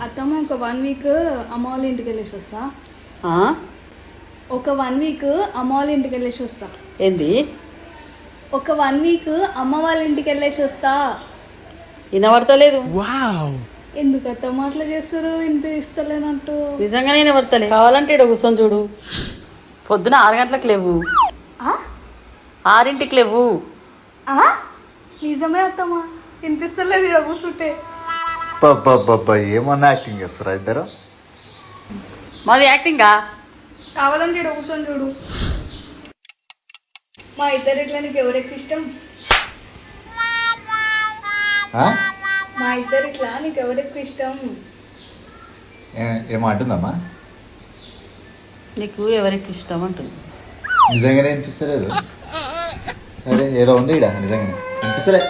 అత్తమ్మ ఒక 1 వీక్ అమ్మ వాళ్ళ ఇంటికి వెళ్ళేసి వస్తా. ఆ? ఒక 1 వీక్ అమ్మ వాళ్ళ ఇంటికి వెళ్ళేసి వస్తా. ఏంది? ఒక 1 వీక్ అమ్మ వాళ్ళ ఇంటికి వెళ్ళేసి వస్తా. వినబడతలేదు. ఎందుకు అత్తమ్మ అట్లా చేస్తారు? ఇంటి ఇస్తలేనట్టు. నిజంగానే వినబడతలే. కావాలంటే ఈడ కూర్చొని చూడు. పొద్దున 6 గంటలకు లేవు, ఆ? 6ంటికి లేవు. ఆ? నిజమే అత్తమ్మ, వినిపిస్తలేదు ఇక్కడ కూర్చుంటే. ఏమన్నా యాక్టింగ్ చేస్తారా ఇద్దరు? మాది యాక్టింగా? కావాలంటే ఇక్కడ కూర్చొని చూడు. మా ఇద్దరు ఇట్లా నీకు ఎవరెక్కువ ఇష్టం? మా ఇద్దరు ఇట్లా నీకు ఎవరెక్కువ ఇష్టం? ఏమో అంటుందమ్మా? నీకు ఎవరికి ఇష్టం అంటుంది. నిజంగానే వినిపిస్తలేదు. అరే ఏదో ఉంది ఇక్కడ, నిజంగానే వినిపిస్తలే.